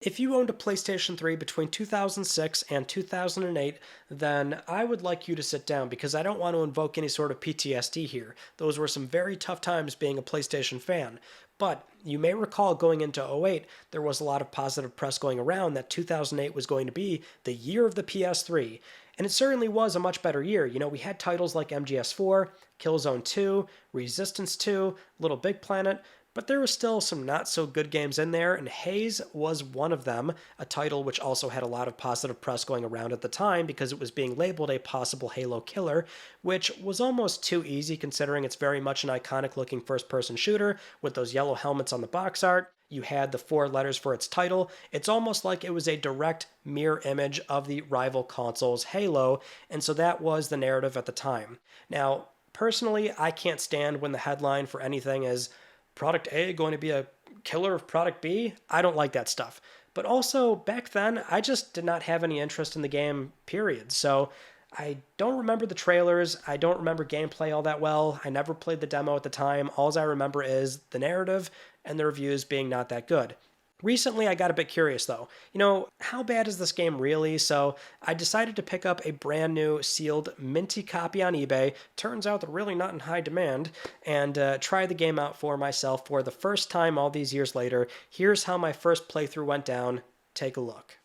If you owned a PlayStation 3 between 2006 and 2008, then I would like you to sit down because I don't want to invoke any sort of PTSD here. Those were some very tough times being a PlayStation fan. But you may recall going into '08, there was a lot of positive press going around that 2008 was going to be the year of the PS3. And it certainly was a much better year. You know, we had titles like MGS4, Killzone 2, Resistance 2, Little Big Planet, but there were still some not so good games in there, and Haze was one of them, a title which also had a lot of positive press going around at the time because it was being labeled a possible Halo killer, which was almost too easy considering it's very much an iconic looking first-person shooter with those yellow helmets on the box art. You had the 4 letters for its title. It's almost like it was a direct mirror image of the rival console's Halo, and so that was the narrative at the time. Now, personally, I can't stand when the headline for anything is Product A going to be a killer of Product B? I don't like that stuff. But also, back then, I just did not have any interest in the game, period. So I don't remember the trailers. I don't remember gameplay all that well. I never played the demo at the time. All I remember is the narrative and the reviews being not that good. Recently, I got a bit curious though. You know, how bad is this game really? So I decided to pick up a brand new sealed minty copy on eBay. Turns out they're really not in high demand. And try the game out for myself for the first time all these years later. Here's how my first playthrough went down. Take a look.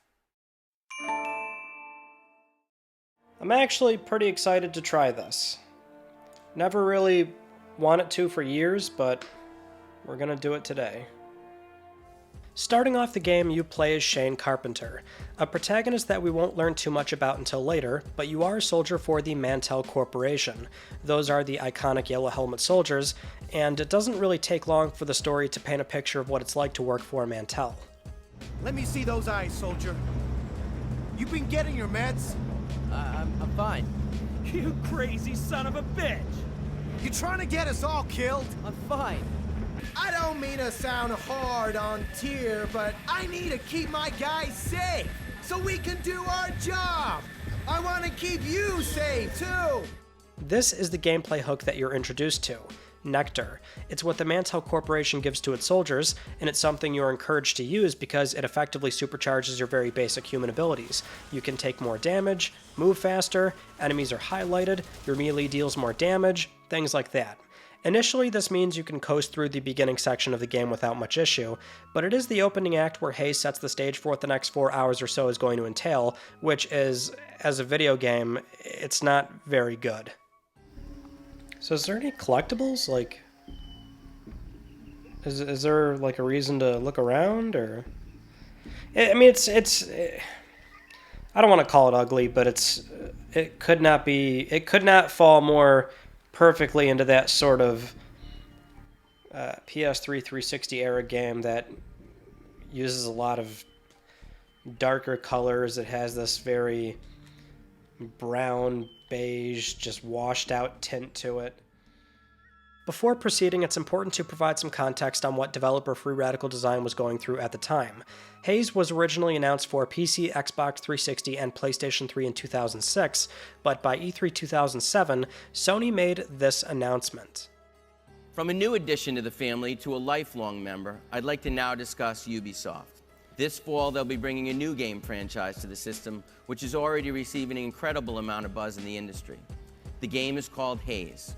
I'm actually pretty excited to try this. Never really wanted to for years, but we're gonna do it today. Starting off the game, you play as Shane Carpenter, a protagonist that we won't learn too much about until later, but you are a soldier for the Mantell Corporation. Those are the iconic yellow helmet soldiers, and it doesn't really take long for the story to paint a picture of what it's like to work for Mantell. Let me see those eyes, soldier. You been getting your meds? I'm fine. You crazy son of a bitch! You trying to get us all killed? I'm fine. I don't mean to sound hard on Tyr, but I need to keep my guys safe so we can do our job. I want to keep you safe too. This is the gameplay hook that you're introduced to, Nectar. It's what the Mantell Corporation gives to its soldiers, and it's something you're encouraged to use because it effectively supercharges your very basic human abilities. You can take more damage, move faster, enemies are highlighted, your melee deals more damage, things like that. Initially, this means you can coast through the beginning section of the game without much issue, but it is the opening act where Haze sets the stage for what the next 4 hours or so is going to entail, which is, as a video game, it's not very good. So is there any collectibles? Like, is there like a reason to look around, or? I mean, it's I don't want to call it ugly, but it could not fall more perfectly into that sort of PS3 360 era game that uses a lot of darker colors. It has this very brown, beige, just washed out tint to it. Before proceeding, it's important to provide some context on what developer Free Radical Design was going through at the time. Haze was originally announced for PC, Xbox 360, and PlayStation 3 in 2006, but by E3 2007, Sony made this announcement. From a new addition to the family to a lifelong member, I'd like to now discuss Ubisoft. This fall, they'll be bringing a new game franchise to the system, which is already receiving an incredible amount of buzz in the industry. The game is called Haze.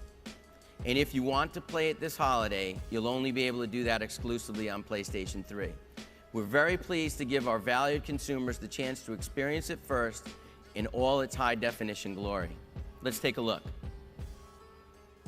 And if you want to play it this holiday, you'll only be able to do that exclusively on PlayStation 3. We're very pleased to give our valued consumers the chance to experience it first in all its high-definition glory. Let's take a look.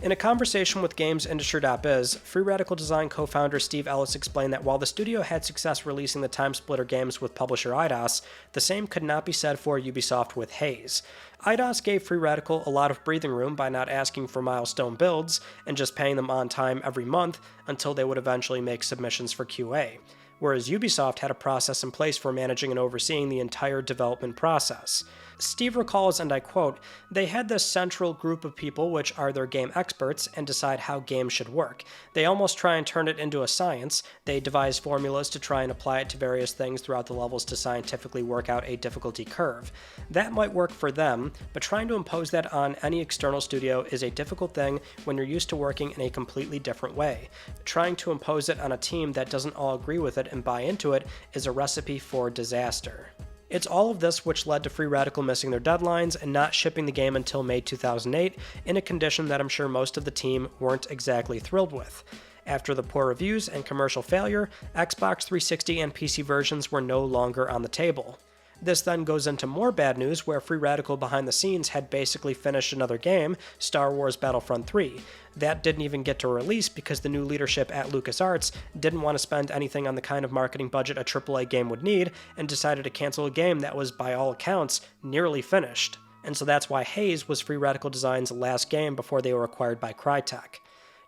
In a conversation with GamesIndustry.biz, Free Radical Design co-founder Steve Ellis explained that while the studio had success releasing the Time Splitter games with publisher Eidos, the same could not be said for Ubisoft with Haze. Eidos gave Free Radical a lot of breathing room by not asking for milestone builds and just paying them on time every month until they would eventually make submissions for QA, whereas Ubisoft had a process in place for managing and overseeing the entire development process. Steve recalls, and I quote, "They had this central group of people which are their game experts and decide how games should work. They almost try and turn it into a science. They devise formulas to try and apply it to various things throughout the levels to scientifically work out a difficulty curve. That might work for them, but trying to impose that on any external studio is a difficult thing when you're used to working in a completely different way. Trying to impose it on a team that doesn't all agree with it and buy into it is a recipe for disaster." It's all of this which led to Free Radical missing their deadlines and not shipping the game until May 2008, in a condition that I'm sure most of the team weren't exactly thrilled with. After the poor reviews and commercial failure, Xbox 360 and PC versions were no longer on the table. This then goes into more bad news, where Free Radical behind the scenes had basically finished another game, Star Wars Battlefront 3. That didn't even get to release because the new leadership at LucasArts didn't want to spend anything on the kind of marketing budget a AAA game would need, and decided to cancel a game that was, by all accounts, nearly finished. And so that's why Haze was Free Radical Design's last game before they were acquired by Crytek.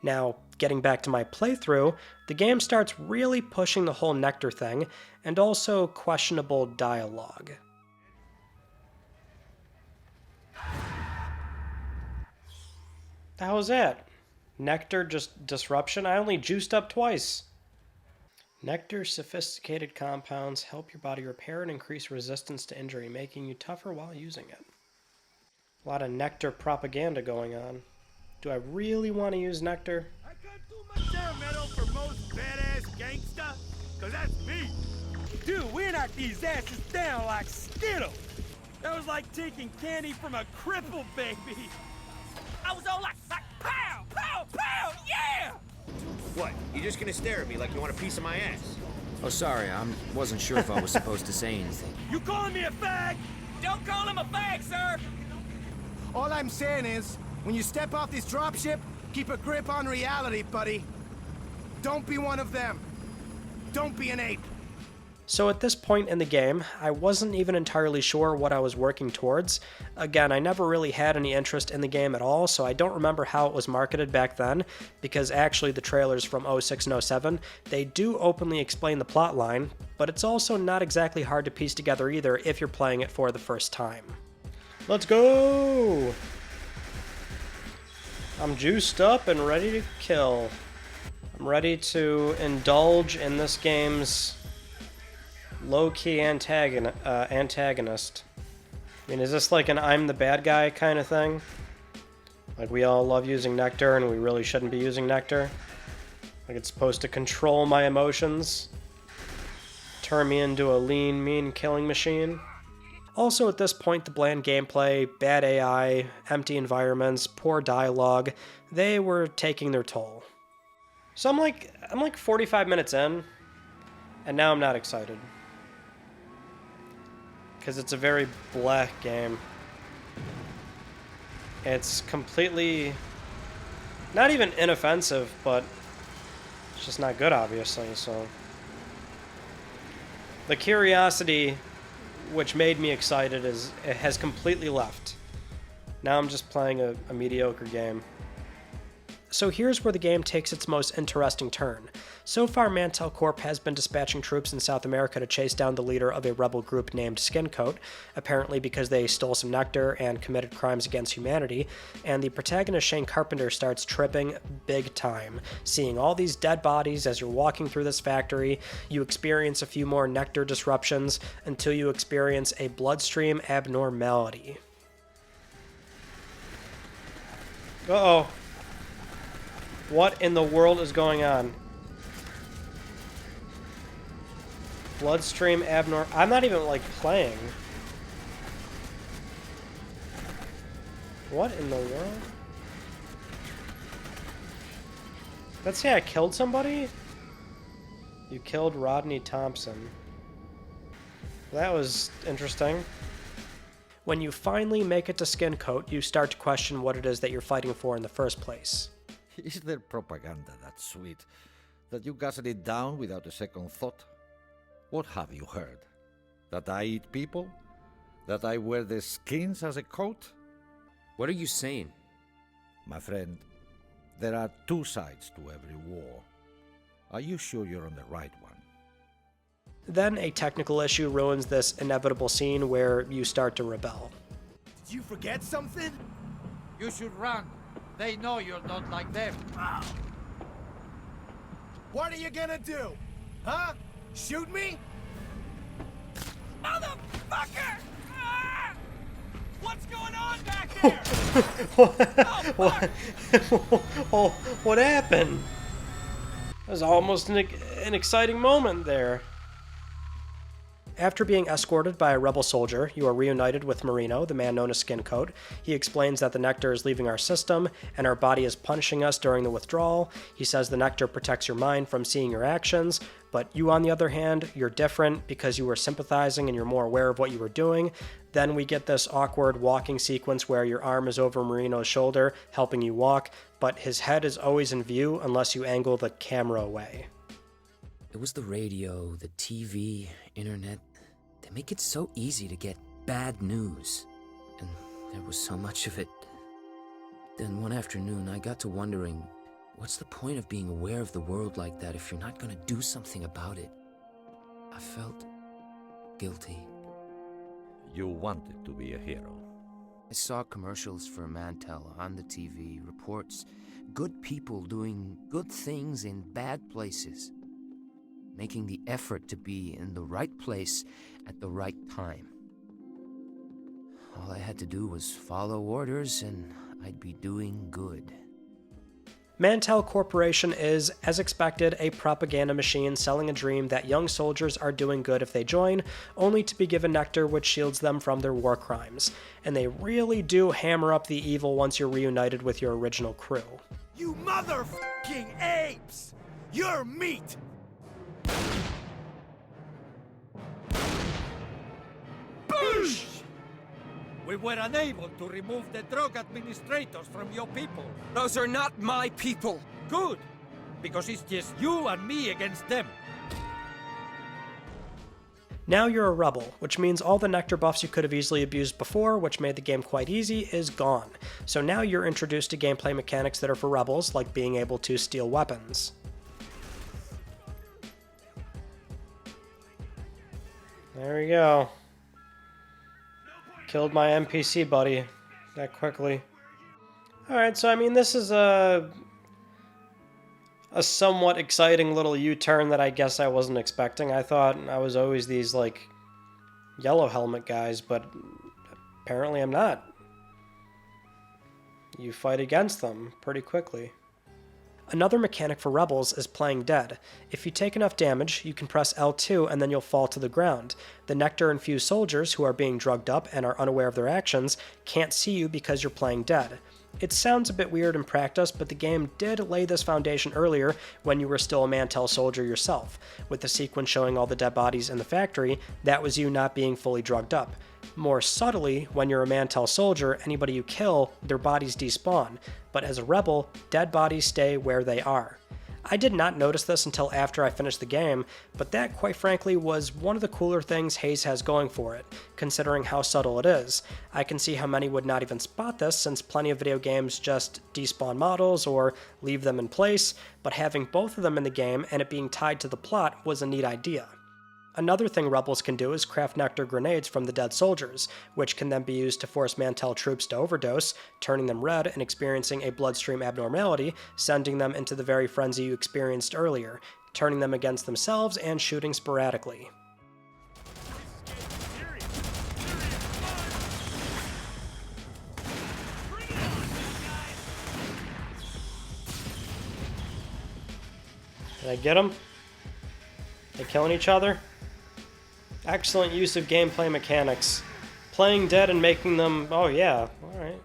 Now, getting back to my playthrough, the game starts really pushing the whole Nectar thing, and also questionable dialogue. How was that? Nectar just disruption? I only juiced up twice. Nectar's sophisticated compounds help your body repair and increase resistance to injury, making you tougher while using it. A lot of Nectar propaganda going on. Do I really want to use Nectar? I got too much air metal for most badass gangsta, cause that's me. Dude, we knocked these asses down like Skittles. That was like taking candy from a crippled baby. I was all like pow, pow, pow, yeah! What? You just gonna stare at me like you want a piece of my ass? Oh, sorry, I wasn't sure if I was supposed to say anything. You calling me a fag? Don't call him a fag, sir! All I'm saying is, when you step off this dropship, keep a grip on reality, buddy. Don't be one of them. Don't be an ape. So at this point in the game, I wasn't even entirely sure what I was working towards. Again, I never really had any interest in the game at all, so I don't remember how it was marketed back then, because actually the trailers from 06 and 07, they do openly explain the plot line, but it's also not exactly hard to piece together either if you're playing it for the first time. Let's go! I'm juiced up and ready to kill. I'm ready to indulge in this game's low-key antagonist. I mean, is this like an I'm the bad guy kind of thing? Like we all love using Nectar and we really shouldn't be using Nectar? Like it's supposed to control my emotions? Turn me into a lean, mean killing machine? Also at this point, the bland gameplay, bad AI, empty environments, poor dialogue, they were taking their toll. So I'm like 45 minutes in, and now I'm not excited. Because it's a very bleh game. It's completely, not even inoffensive, but it's just not good, obviously, so. The curiosity which made me excited it has completely left. Now I'm just playing a mediocre game. So here's where the game takes its most interesting turn. So far, Mantel Corp has been dispatching troops in South America to chase down the leader of a rebel group named Skincoat, apparently because they stole some nectar and committed crimes against humanity, and the protagonist Shane Carpenter starts tripping big time. Seeing all these dead bodies as you're walking through this factory, you experience a few more nectar disruptions until you experience a bloodstream abnormality. Uh-oh. What in the world is going on? Bloodstream abnormal. I'm not even like playing. What in the world? Let's say I killed somebody? You killed Rodney Thompson. That was interesting. When you finally make it to Skincoat, you start to question what it is that you're fighting for in the first place. Is there propaganda that sweet, that you guzzle it down without a second thought? What have you heard? That I eat people? That I wear their skins as a coat? What are you saying? My friend, there are two sides to every war. Are you sure you're on the right one? Then a technical issue ruins this inevitable scene where you start to rebel. Did you forget something? You should run. They know you're not like them. What are you gonna do? Huh? Shoot me? Motherfucker! Ah! What's going on back there? What happened? That was almost an exciting moment there. After being escorted by a rebel soldier, you are reunited with Marino, the man known as Skincoat. He explains that the Nectar is leaving our system, and our body is punishing us during the withdrawal. He says the Nectar protects your mind from seeing your actions, but you, on the other hand, you're different because you were sympathizing and you're more aware of what you were doing. Then we get this awkward walking sequence where your arm is over Marino's shoulder, helping you walk, but his head is always in view unless you angle the camera away. It was the radio, the TV, internet. They make it so easy to get bad news. And there was so much of it. Then one afternoon, I got to wondering, what's the point of being aware of the world like that if you're not gonna do something about it? I felt guilty. You wanted to be a hero. I saw commercials for Mantel on the TV, reports, good people doing good things in bad places, making the effort to be in the right place at the right time. All I had to do was follow orders and I'd be doing good. Mantel Corporation is, as expected, a propaganda machine selling a dream that young soldiers are doing good if they join, only to be given Nectar which shields them from their war crimes. And they really do hammer up the evil once you're reunited with your original crew. You motherfucking apes! You're meat! Boosh! We were unable to remove the drug administrators from your people. Those are not my people. Good, because it's just you and me against them. Now you're a rebel, which means all the Nectar buffs you could have easily abused before, which made the game quite easy, is gone. So now you're introduced to gameplay mechanics that are for rebels, like being able to steal weapons. There we go. Killed my NPC buddy that quickly. Alright, so I mean, this is a somewhat exciting little U-turn that I guess I wasn't expecting. I thought I was always these, like, yellow helmet guys, but apparently I'm not. You fight against them pretty quickly. Another mechanic for rebels is playing dead. If you take enough damage, you can press L2 and then you'll fall to the ground. The Nectar-infused soldiers, who are being drugged up and are unaware of their actions, can't see you because you're playing dead. It sounds a bit weird in practice, but the game did lay this foundation earlier when you were still a Mantel soldier yourself. With the sequence showing all the dead bodies in the factory, that was you not being fully drugged up. More subtly, when you're a Mantel soldier, anybody you kill, their bodies despawn, but as a rebel, dead bodies stay where they are. I did not notice this until after I finished the game, but that, quite frankly, was one of the cooler things Haze has going for it, considering how subtle it is. I can see how many would not even spot this, since plenty of video games just despawn models or leave them in place, but having both of them in the game and it being tied to the plot was a neat idea. Another thing rebels can do is craft Nectar grenades from the dead soldiers, which can then be used to force Mantel troops to overdose, turning them red and experiencing a bloodstream abnormality, sending them into the very frenzy you experienced earlier, turning them against themselves and shooting sporadically. Did I get them? They killing each other? Excellent use of gameplay mechanics. Playing dead and making them... Oh yeah, alright.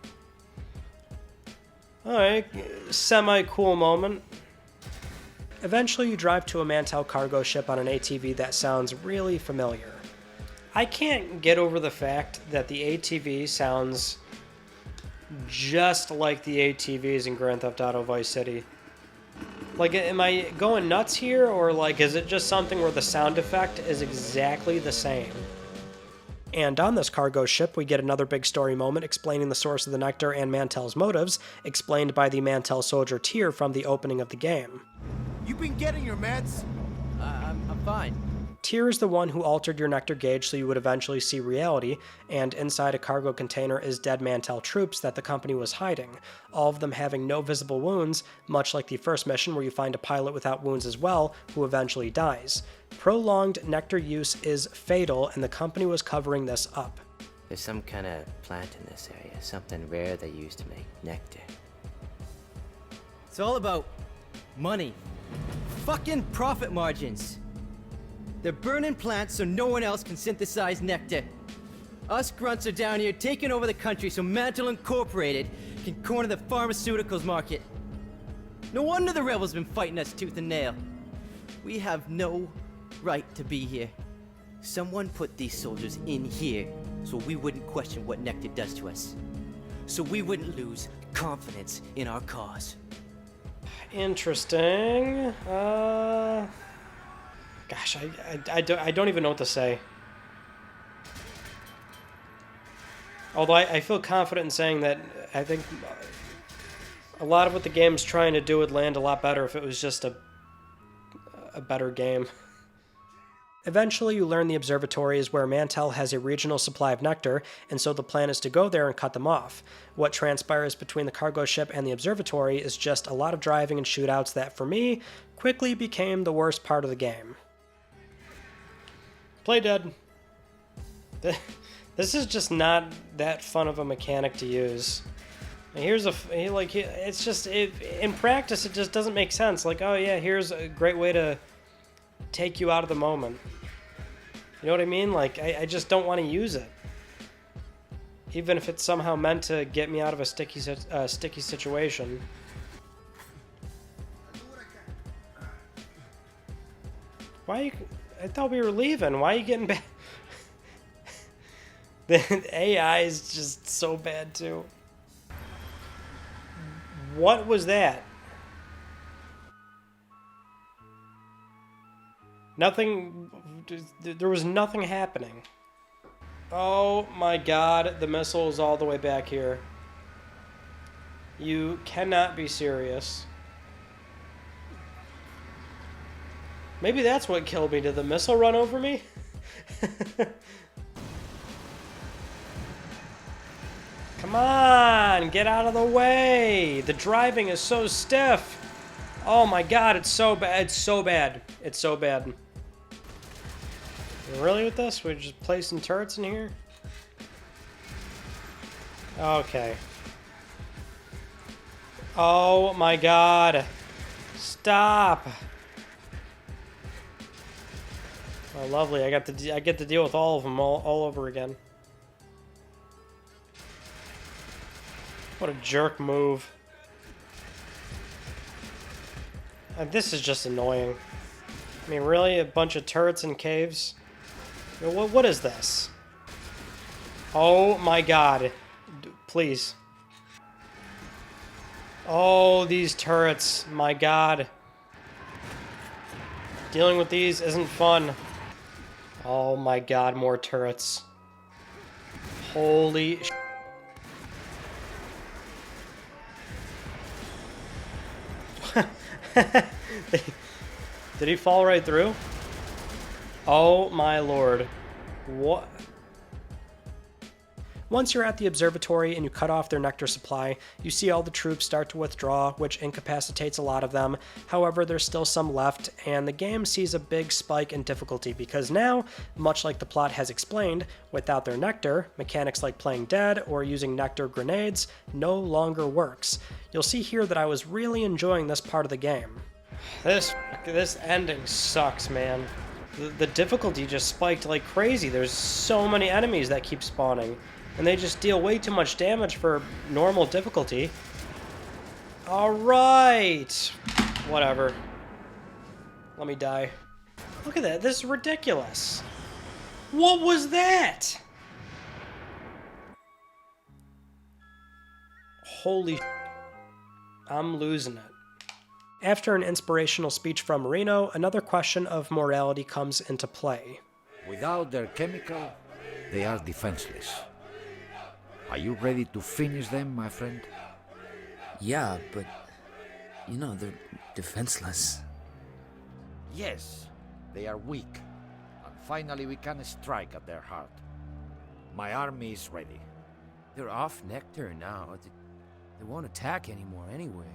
Alright, semi-cool moment. Eventually you drive to a Mantel cargo ship on an ATV that sounds really familiar. I can't get over the fact that the ATV sounds just like the ATVs in Grand Theft Auto Vice City. Like, am I going nuts here, or like, is it just something where the sound effect is exactly the same? And on this cargo ship, we get another big story moment explaining the source of the Nectar and Mantel's motives, explained by the Mantel soldier Tyr from the opening of the game. You been getting your meds? I'm fine. Tyr is the one who altered your Nectar gauge so you would eventually see reality, and inside a cargo container is dead Mantell troops that the company was hiding, all of them having no visible wounds, much like the first mission where you find a pilot without wounds as well, who eventually dies. Prolonged Nectar use is fatal, and the company was covering this up. There's some kind of plant in this area, something rare they use to make nectar. It's all about money. Fucking profit margins. They're burning plants so no one else can synthesize nectar. Us grunts are down here taking over the country so Mantle Incorporated can corner the pharmaceuticals market. No wonder the rebels been fighting us tooth and nail. We have no right to be here. Someone put these soldiers in here so we wouldn't question what nectar does to us. So we wouldn't lose confidence in our cause. Interesting. Gosh, I don't even know what to say. Although I feel confident in saying that I think a lot of what the game's trying to do would land a lot better if it was just a better game. Eventually, you learn the observatory is where Mantell has a regional supply of nectar, and so the plan is to go there and cut them off. What transpires between the cargo ship and the observatory is just a lot of driving and shootouts that, for me, quickly became the worst part of the game. Play dead. This is just not that fun of a mechanic to use. Here's it's just, in practice, it just doesn't make sense. Like, oh yeah, here's a great way to take you out of the moment. You know what I mean? Like, I just don't want to use it. Even if it's somehow meant to get me out of a sticky situation. Why are you... I thought we were leaving. Why are you getting back? The AI is just so bad, too. What was that? Nothing... There was nothing happening. Oh my god, the missile is all the way back here. You cannot be serious. Maybe that's what killed me. Did the missile run over me? Come on, get out of the way. The driving is so stiff. Oh my god, it's so bad. It's so bad. It's so bad. Really with this? We're just placing turrets in here? Okay. Oh my god. Stop. Oh, lovely. I get to deal with all of them all over again. What a jerk move. This is just annoying. I mean, really? A bunch of turrets and caves? I mean, what is this? Oh my god. Please. Oh, these turrets. My god. Dealing with these isn't fun. Oh my god, more turrets. Holy sh**. Did he fall right through? Oh my lord. What? Once you're at the observatory and you cut off their nectar supply, you see all the troops start to withdraw, which incapacitates a lot of them. However, there's still some left, and the game sees a big spike in difficulty because now, much like the plot has explained, without their nectar, mechanics like playing dead or using nectar grenades no longer works. You'll see here that I was really enjoying this part of the game. This ending sucks, man. The difficulty just spiked like crazy. There's so many enemies that keep spawning. And they just deal way too much damage for normal difficulty. Alright! Whatever. Let me die. Look at that, this is ridiculous. What was that? Holy shit. I'm losing it. After an inspirational speech from Marino, another question of morality comes into play. Without their chemical, they are defenseless. Are you ready to finish them, my friend? Yeah, but, you know, they're defenseless. Yes, they are weak. finally we can strike at their heart. My army is ready. They're off Nectar now. They won't attack anymore anyway.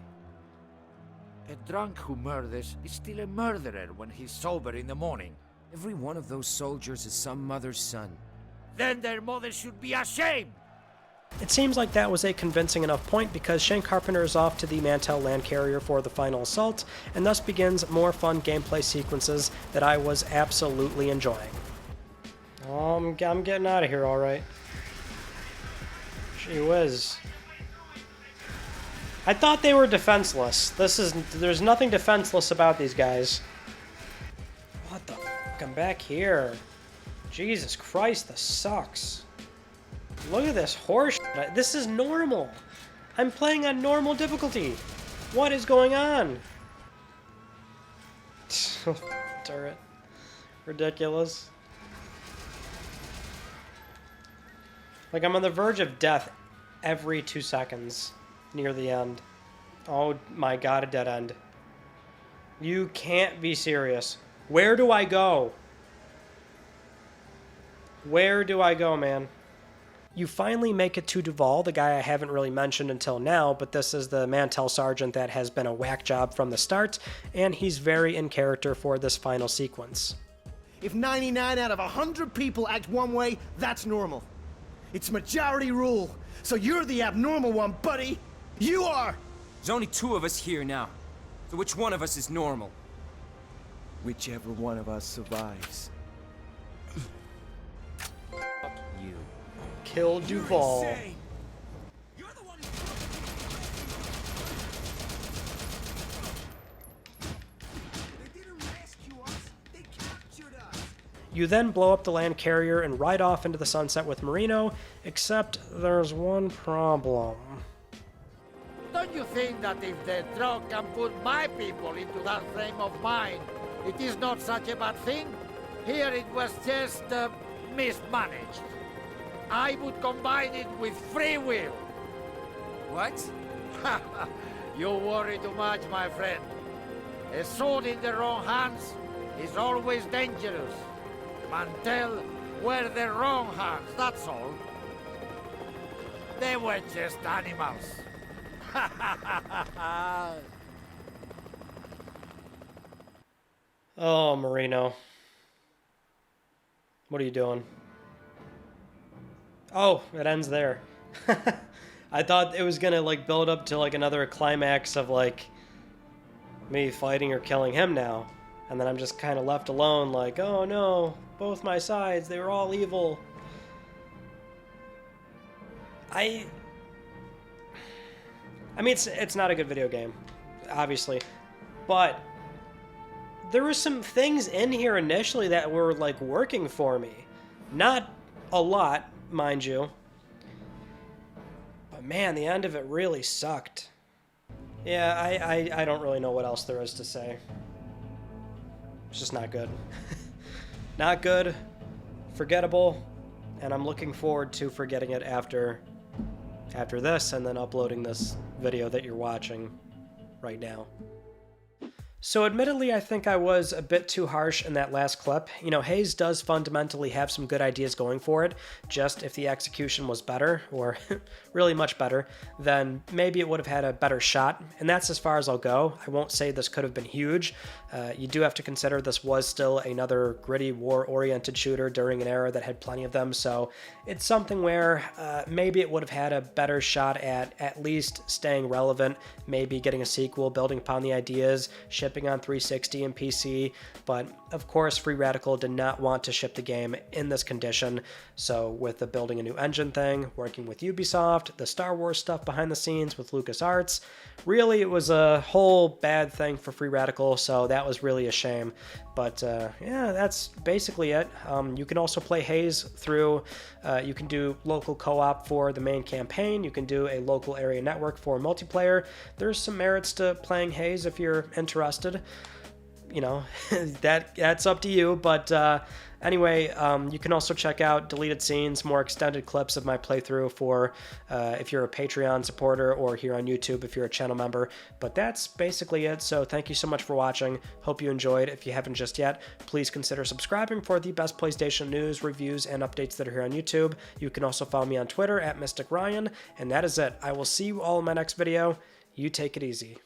A drunk who murders is still a murderer when he's sober in the morning. Every one of those soldiers is some mother's son. Then their mother should be ashamed! It seems like that was a convincing enough point because Shane Carpenter is off to the Mantell land carrier for the final assault, and thus begins more fun gameplay sequences that I was absolutely enjoying. I'm getting out of here, alright. Gee whiz. I thought they were defenseless. There's nothing defenseless about these guys. What the fuck? I'm back here. Jesus Christ, this sucks. Look at this horse shit. This is normal. I'm playing on normal difficulty. What is going on? Turret. Ridiculous. Like, I'm on the verge of death every 2 seconds near the end. Oh my god, a dead end. You can't be serious. Where do I go? Where do I go, man? You finally make it to Duval, the guy I haven't really mentioned until now, but this is the Mantell sergeant that has been a whack job from the start, and he's very in character for this final sequence. If 99 out of 100 people act one way, that's normal. It's majority rule. So you're the abnormal one, buddy. You are! There's only 2 of us here now. So which one of us is normal? Whichever one of us survives. Fuck you. Kill Duval. You then blow up the land carrier and ride off into the sunset with Marino, except there's one problem. Don't you think that if the drug can put my people into that frame of mind, it is not such a bad thing? Here it was just mismanaged. I would combine it with free will. What? You worry too much, my friend. A sword in the wrong hands is always dangerous. Mantell were the wrong hands, that's all. They were just animals. Oh, Marino. What are you doing? Oh, it ends there. I thought it was gonna, like, build up to, like, another climax of, like, me fighting or killing him now. And then I'm just kind of left alone, like, oh no, both my sides, they were all evil. I mean, it's not a good video game, obviously. But there were some things in here initially that were, like, working for me. Not a lot, mind you. But man, the end of it really sucked. Yeah, I don't really know what else there is to say. It's just not good. Not good, forgettable, and I'm looking forward to forgetting it after this and then uploading this video that you're watching right now. So admittedly, I think I was a bit too harsh in that last clip. You know, Haze does fundamentally have some good ideas going for it, just if the execution was better, or really much better, then maybe it would have had a better shot, and that's as far as I'll go. I won't say this could have been huge. You do have to consider this was still another gritty, war-oriented shooter during an era that had plenty of them, so it's something where maybe it would have had a better shot at least staying relevant, maybe getting a sequel, building upon the ideas, shipping on 360 and PC, but of course Free Radical did not want to ship the game in this condition, so with the building a new engine thing, working with Ubisoft, the Star Wars stuff behind the scenes with LucasArts, really it was a whole bad thing for Free Radical, so that was really a shame. But yeah, that's basically it. You can also play Haze through, you can do local co-op for the main campaign, you can do a local area network for multiplayer. There's some merits to playing Haze if you're interested. you know, that's up to you. But anyway, you can also check out deleted scenes, more extended clips of my playthrough for if you're a Patreon supporter, or here on YouTube if you're a channel member. But that's basically it. So thank you so much for watching. Hope you enjoyed. If you haven't just yet, please consider subscribing for the best PlayStation news, reviews, and updates that are here on YouTube. You can also follow me on Twitter at Mystic Ryan. And that is it. I will see you all in my next video. You take it easy.